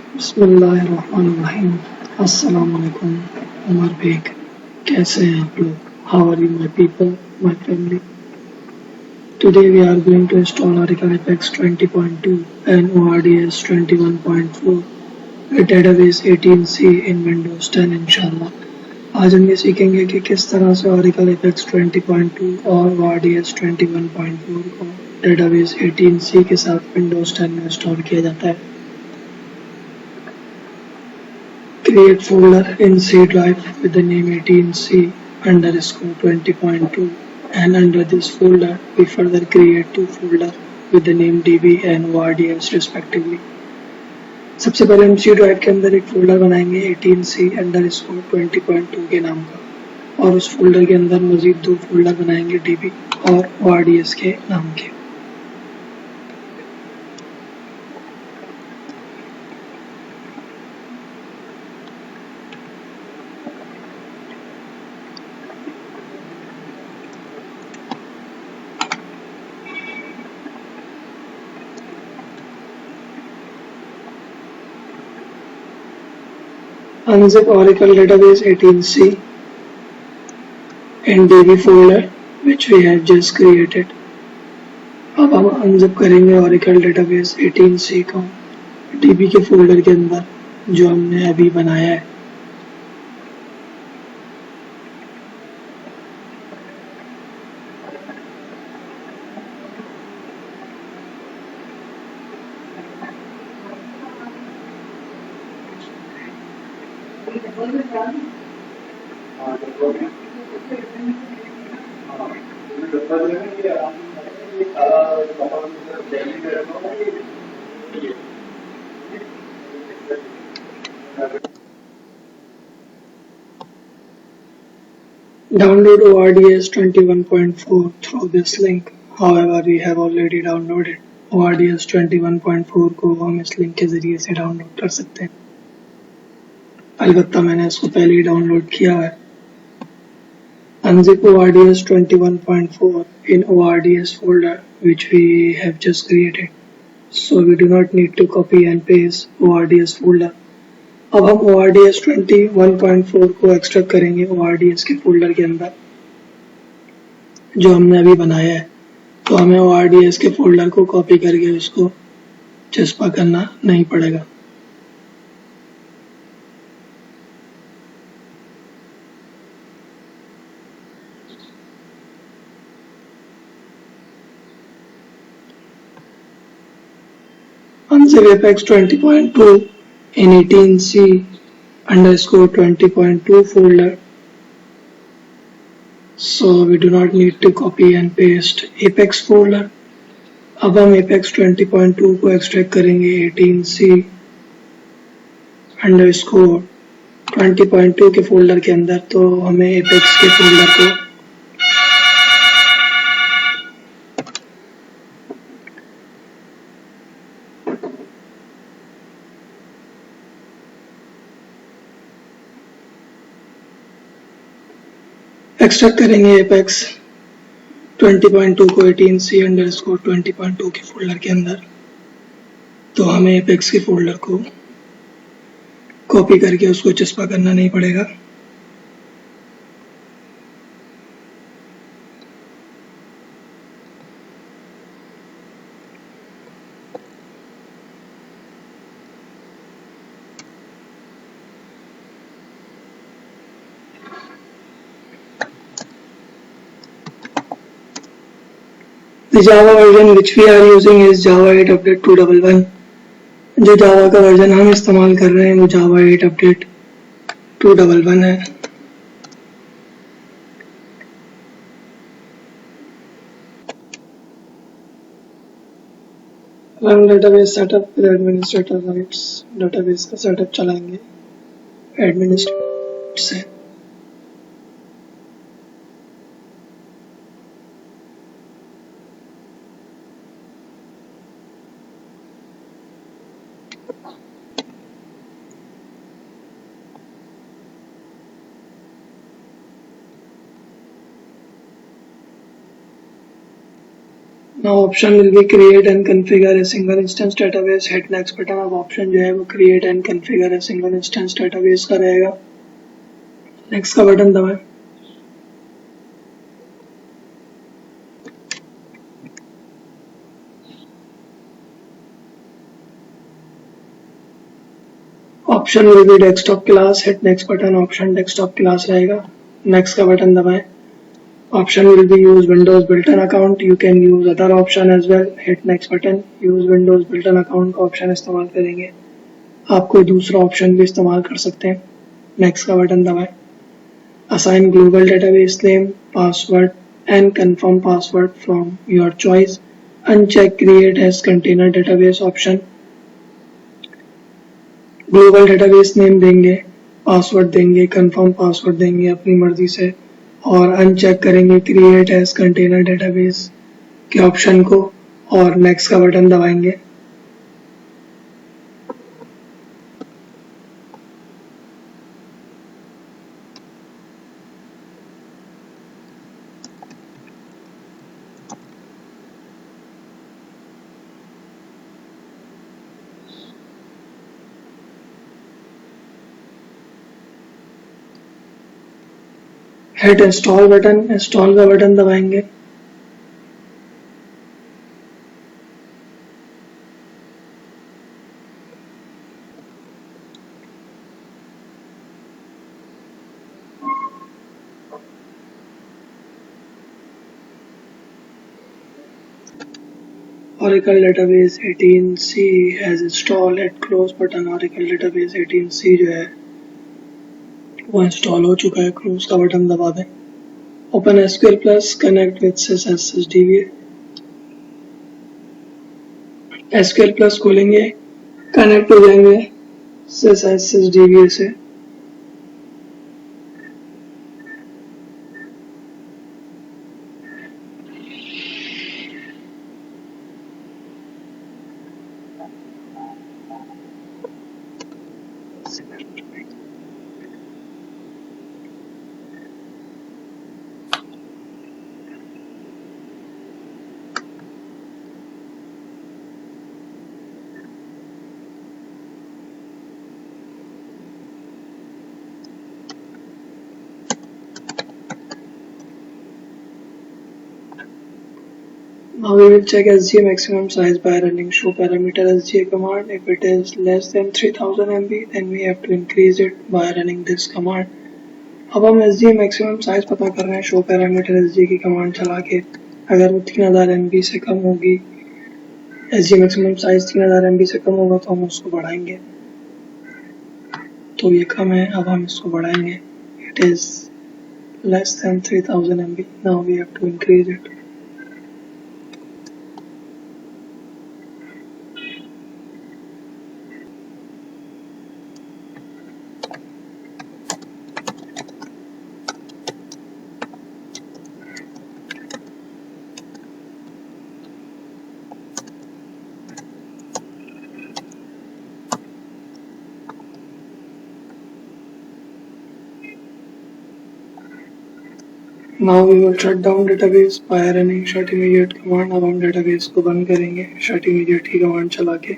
बिस्मिल्लाहिर्रहमानिर्रहीम। अस्सलाम वालेकुम। उमर बेग, कैसे हैं आप लोग? How are you, my people, my family? Today we are going to install Oracle Apex 20.2 and ORDS 21.4 with database 18c in Windows 10 इंशाल्लाह। आज हम ये सीखेंगे कि किस तरह से Oracle Apex 20.2 और ORDS 21.4 को database 18c के साथ Windows 10 में इंस्टॉल किया जाता है। Create folder in C drive with the name 18c underscore 20.2, and under this folder we further create two folders with the name db and ords respectively. सबसे पहले हम C drive के अंदर एक फोल्डर बनाएंगे 18c underscore 20.2 के नाम का, और उस फोल्डर के अंदर मजीद दो फोल्डर बनाएंगे db और ords के नाम के। Unzip Oracle Database 18c in db folder which we have just created. अब हम अनजिप करेंगे Oracle Database 18c को db के फोल्डर के अंदर जो हमने अभी बनाया है। Download ORDS 21.4 through this link. However, we have already downloaded ORDS 21.4 को हम इस लिंक के जरिए से डाउनलोड कर सकते हैं। अलबत्ता मैंने इसको पहले ही डाउनलोड किया है। Unzip ORDS 21.4 in ORDS folder which we have just created, so we do not need to copy and paste ORDS folder. अब हम ORDS 21.4 को एक्सट्रैक्ट करेंगे ORDS के फोल्डर के अंदर जो हमने अभी बनाया है। तो हमें ORDS के फोल्डर को कॉपी करके उसको चस्पा करना नहीं पड़ेगा। Unzip Apex 20.2 in 18c underscore 20.2 folder, so we do not need to copy and paste Apex folder. अब हम Apex 20.2 को एक्सट्रैक्ट करेंगे 18c underscore 20.2 के फोल्डर के अंदर। तो हमें Apex के फोल्डर को एक्सट्रैक्ट करेंगे Apex 20.2 को 18c underscore 20.2 के फोल्डर के अंदर। तो हमें Apex के फोल्डर को कॉपी करके उसको चस्पा करना नहीं पड़ेगा। The Java version which we are using is Java 8 Update 211. जो जावा का वर्जन हम इस्तेमाल कर रहे हैं वो Java 8 Update 211 है। Run database setup with administrator rights. Database का सेटअप चलाएंगे एडमिनिस्ट्रेटर से। Now option will be create and configure a single instance database. Hit next button. अब option जो है वो create and configure a single instance database का रहेगा. Next का बटन दबाएं. Option will be desktop class. Hit next button. Option desktop class रहेगा. Next का बटन दबाएं. Option will be use Windows built-in account. You can use other option as well. Hit next button. Use Windows built-in account का option इस्तेमाल करेंगे. आप कोई दूसरा option भी इस्तेमाल कर सकते हैं. Next का बटन दबाएं. Assign global database name, password and confirm password from your choice. Uncheck create as container database option. Global database name देंगे, पासवर्ड देंगे, कंफर्म पासवर्ड देंगे अपनी मर्जी से और अनचेक करेंगे क्रिएट एज कंटेनर डेटाबेस के ऑप्शन को और नेक्स्ट का बटन दबाएंगे. हिट इंस्टॉल बटन, इंस्टॉल का बटन दबाएंगे. Oracle Database 18C has installed at close button. Oracle Database 18C जो है वो इंस्टॉल हो चुका है. क्लोज का बटन दबा दें. Open SQL Plus, connect with SysDBA. SQL Plus खोलेंगे, कनेक्ट हो जाएंगे SysDBA से. Now we will check SGA maximum size by running show parameter SGA command. If it is less than 3000 MB, then we have to increase it by running this command. अब हम SGA maximum size पता कर रहे हैं show parameter SGA की command चला के. अगर वो 3000 MB से कम होगी, SGA maximum size 3000 MB से कम होगा तो हम उसको बढ़ाएंगे. तो ये कम है, अब हम इसको बढ़ाएंगे. It is less than 3000 MB. Now we have to increase it. Now we will shut down database by running shut immediate command. अब हम database को बंद करेंगे shut immediate की command चला के.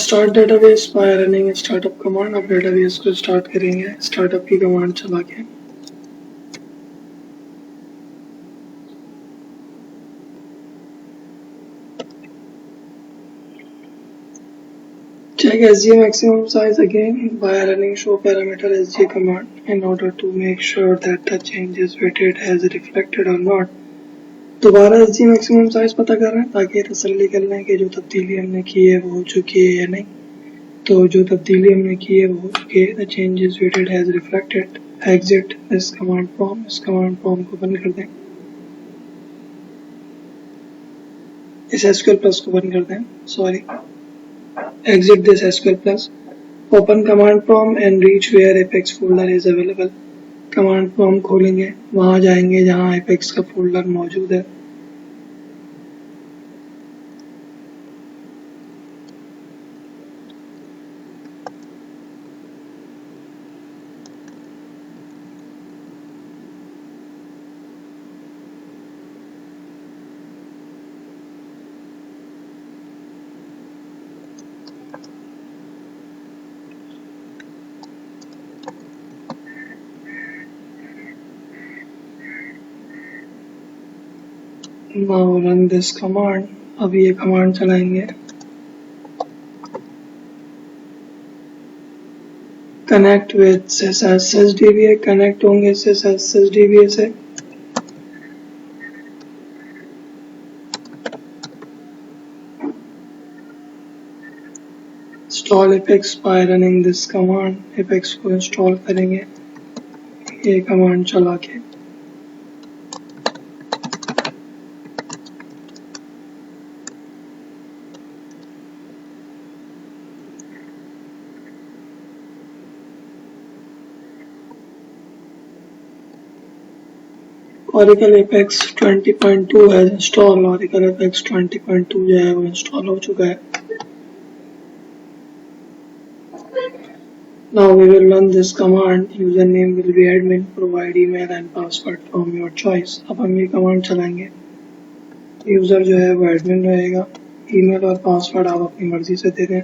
Start database bye running startup command. अब database को स्टार्ट करेंगे स्टार्टअप की कमांड चला के. Check SGA maximum size again by running show parameter SGA command in order to make sure that the changes weighted as reflected or not. दोबारा SGA maximum size पता कर रहे हैं ताकि तसल्ली कर लें कि जो तब्दीली हमने की है वो हो चुकी है या नहीं. तो जो तब्दीली हमने की है वो हो चुकी है. The changes waited has reflected. Exit this command prompt. इस कमांड प्रॉम्प्ट को बंद कर दें. इस SQL प्लस को बंद कर दें. Sorry, exit this SQL plus. Open command prompt and reach where apex folder is available. Command prompt खोलेंगे, वहां जाएंगे जहां एपेक्स का फोल्डर मौजूद है। Now run this command। अब ये कमांड चलाएंगे, कनेक्ट विद sysdba, कनेक्ट होंगे sysdba से। Install apex bye running this command, apex को इंस्टॉल करेंगे ये कमांड चला के। Oracle Apex 20.2 है इंस्टॉल, Oracle Apex 20.2 जो है वो इंस्टॉल हो चुका है। Now we will run this command। Username will be admin, provide email and password from your choice। अब हम ये कमांड चलाएंगे, यूजर जो है वो एडमिन रहेगा, ईमेल और पासवर्ड आप अपनी मर्जी से दे दें।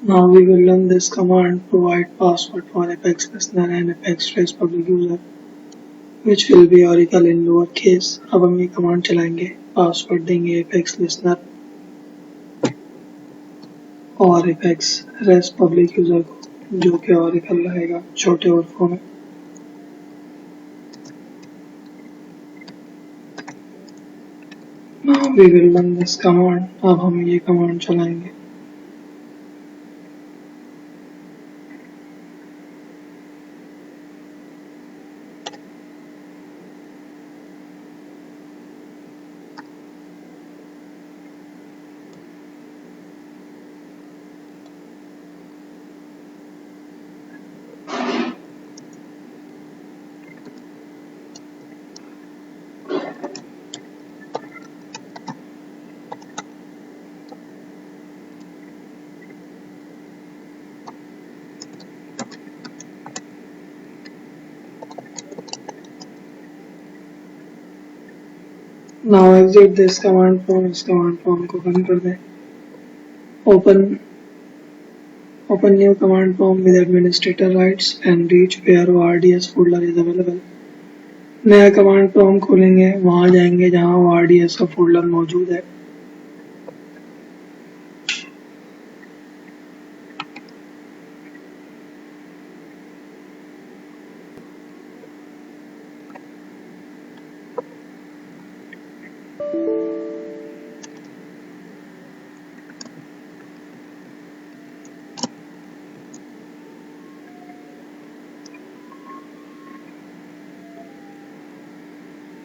Now we will run this command, provide password for Apex listener and Apex trace public user, which will be Oracle in lower case। अब हम ये कमांड चलाएंगे, पासवर्ड देंगे Apex listener और Apex trace public user को, जो कि Oracle रहेगा छोटे उर्फों में। Now we will run this command। अब हम ये कमांड चलाएंगे, Now exit this command prompt। इस कमांड प्रॉम्प्ट को बंद कर दें। Open new command prompt with administrator rights and reach where ORDS folder is available। नया कमांड प्रॉम्प्ट खोलेंगे, वहां जाएंगे जहां ORDS का फोल्डर मौजूद है।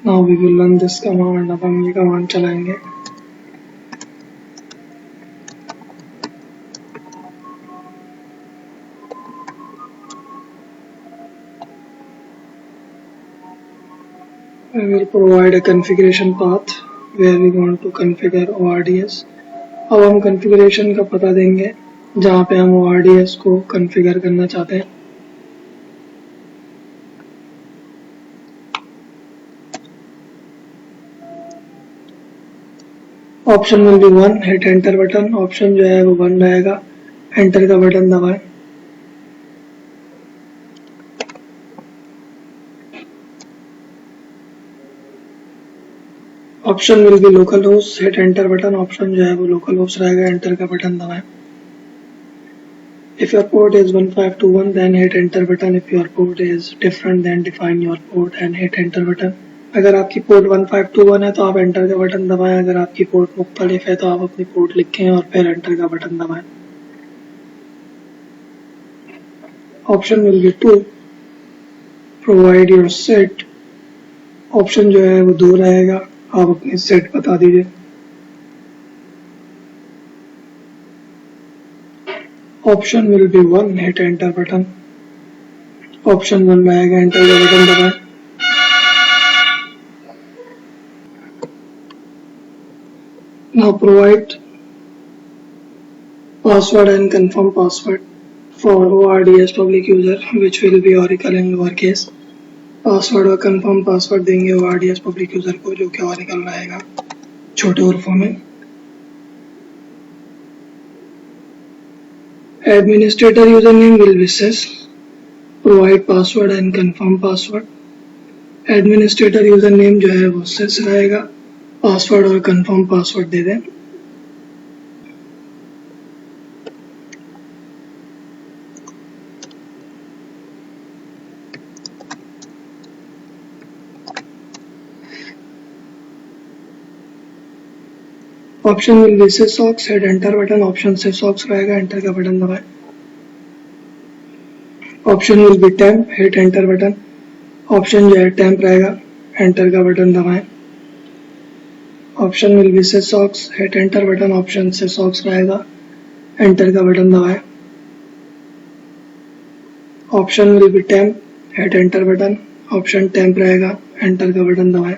Now we will run this command। अब हम ये कमांड चलाएंगे, we will provide a configuration path where we want to configure ORDS। अब हम configuration का पता देंगे जहाँ पे हम ORDS को configure करना चाहते हैं। Option will be 1, hit enter button. Option जो है वो 1 रहेगा, एंटर का बटन दबाएं। Option will B local host, hit enter button. Option जो है वो लोकल होस्ट रहेगा, एंटर का बटन दबाएं। If your port is 1521, then hit enter button. If your port is different, then define your port and hit enter button. अगर आपकी port 1521 है तो आप एंटर का बटन दबाएं. अगर आपकी पोर्ट मुख्तलिफ है तो आप अपनी पोर्ट लिखें और फिर एंटर का बटन दबाएं. Option will B 2. Provide your set. Option जो है वो 2 रहेगा. आप अपनी सेट बता दीजिए. Option will be 1. Hit enter button. Option 1 रहेगा. एंटर का बटन दबाएं. Now provide password and confirm password for ORDS public user, which will be Oracle in lowercase. Password और confirm पासवर्ड देंगे ORDS public user को, जो कि Oracle रहेगा छोटे हरफों में. Administrator username will be sys. Provide password and confirm password. Administrator username जो है वो sys रहेगा. पासवर्ड और कंफर्म पासवर्ड दे दें. Option will B sysauth. Hit enter button. Option sysauth रहेगा. एंटर का बटन दबाएं. Option will B temp. Hit enter button. Option जो है temp रहेगा. एंटर का बटन दबाएं. Option will B sysauth. Hit enter button. Option sysauth रहेगा. Enter का बटन दबाएं. Option will B temp. Hit enter button. Option temp रहेगा. Enter का बटन दबाएं.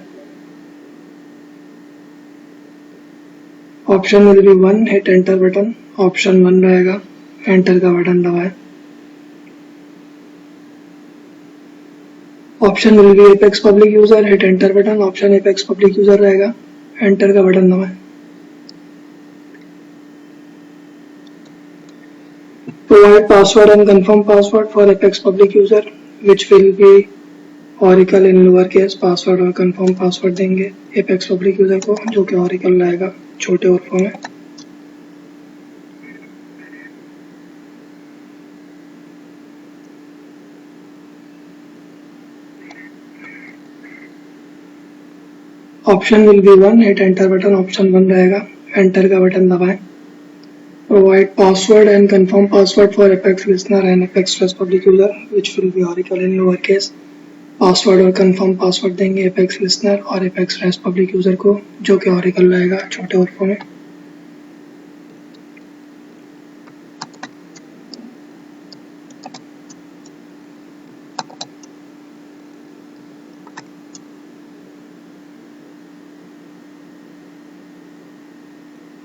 Option will be 1. Hit enter button. Option 1 रहेगा. Enter का button दबाएं. Option will B apex public user. Hit enter button. Option apex public user रहेगा. Enter का button दबाएं. Provide password and confirm password for Apex public user, which will be Oracle in lowercase. Password और confirm password देंगे Apex public user को, जो कि Oracle रहेगा छोटे हरफों में. Option will be 1. Hit enter button. Option 1 रहेगा. एंटर का बटन दबाएं. Provide password and confirm password for apex listener and apex rest public user, which will be oracle in lowercase. Password और कंफर्म पासवर्ड देंगे apex listener और apex rest public user को, जो कि oracle रहेगा छोटे हरफों में.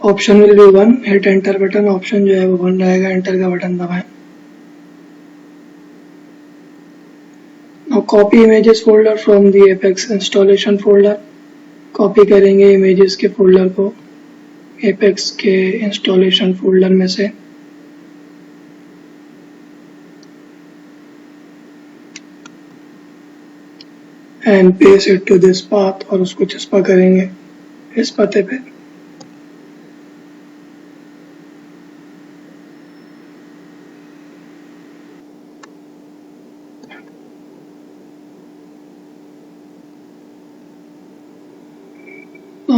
Option will be 1. Hit enter button. Option जो है वो 1 रहेगा. एंटर का बटन दबाएं. Now copy images folder from the APEX installation folder. Copy करेंगे इमेजेस के फोल्डर को एपेक्स के इंस्टॉलेशन फोल्डर में से. And paste it to this path. और उसको चस्पा करेंगे इस पते पे.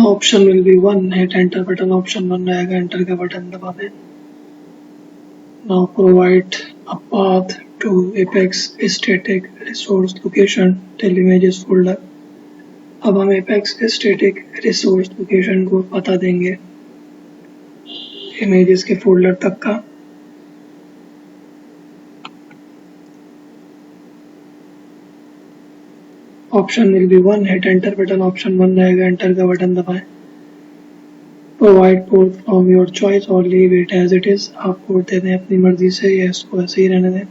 Option will be 1. Hit enter button. Option 1 रहेगा. एंटर का बटन दबा दें. Now provide a path to APEX static resource location till images folder. अब हम एपेक्स स्टैटिक रिसोर्स लोकेशन को पता देंगे इमेजेस के फोल्डर तक का. Option will be 1. Hit enter button. Option 1 रहेगा. एंटर का बटन दबाएं. Provide port from your choice और leave it as it is. आप पोर्ट दे दें अपनी मर्जी से या इसको ऐसे ही रहने दें.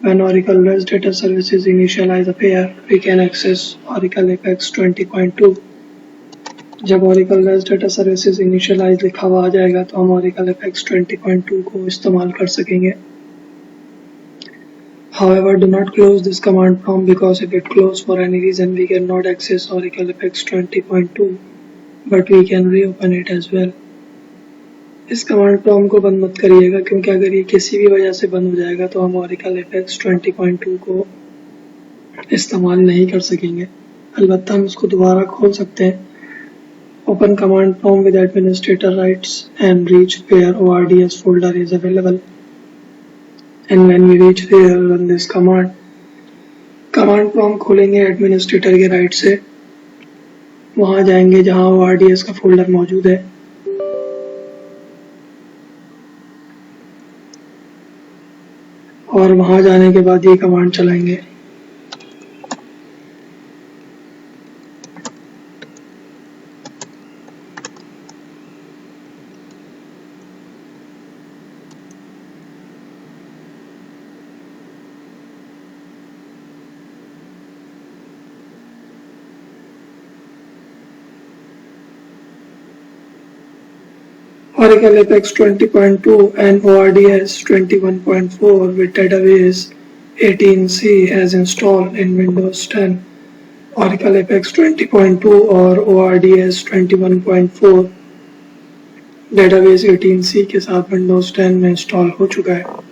When Oracle REST data services initialize a pair, we can access Oracle Apex 20.2. जब Oracle REST data services initialize लिखा हुआ आ जाएगा तो हम Oracle Apex 20.2 को इस्तेमाल कर सकेंगे. However, do not close this command prompt, because if it closes for any reason, we cannot access Oracle Apex 20.2, but we can reopen it as well. इस कमांड प्रॉम्प्ट को बंद मत करिएगा, क्योंकि अगर ये किसी भी वजह से बंद हो जाएगा तो हम Oracle FX 20.2 को इस्तेमाल नहीं कर सकेंगे। अलबत्ता हम इसको दोबारा खोल सकते हैं। Open command prompt with administrator rights and reach where ORDS folder is available. And when we reach there, run this command. Command prompt खोलेंगे एडमिनिस्ट्रेटर के राइट से, वहां जाएंगे जहां ORDS का फोल्डर मौजूद है, और वहां जाने के बाद ये कमांड चलाएंगे। Oracle FX 20.2 and ORDS 21.4 with database 18C as installed in Windows 10. Oracle FX 20.2 और ORDS 21.4 database 18C के साथ Windows 10 में इंस्टॉल हो चुका है।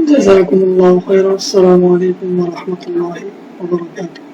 जज़ाकुमुल्लाहु खैरन। अस्सलामु अलैकुम व रहमतुल्लाहि व बरकातुहू।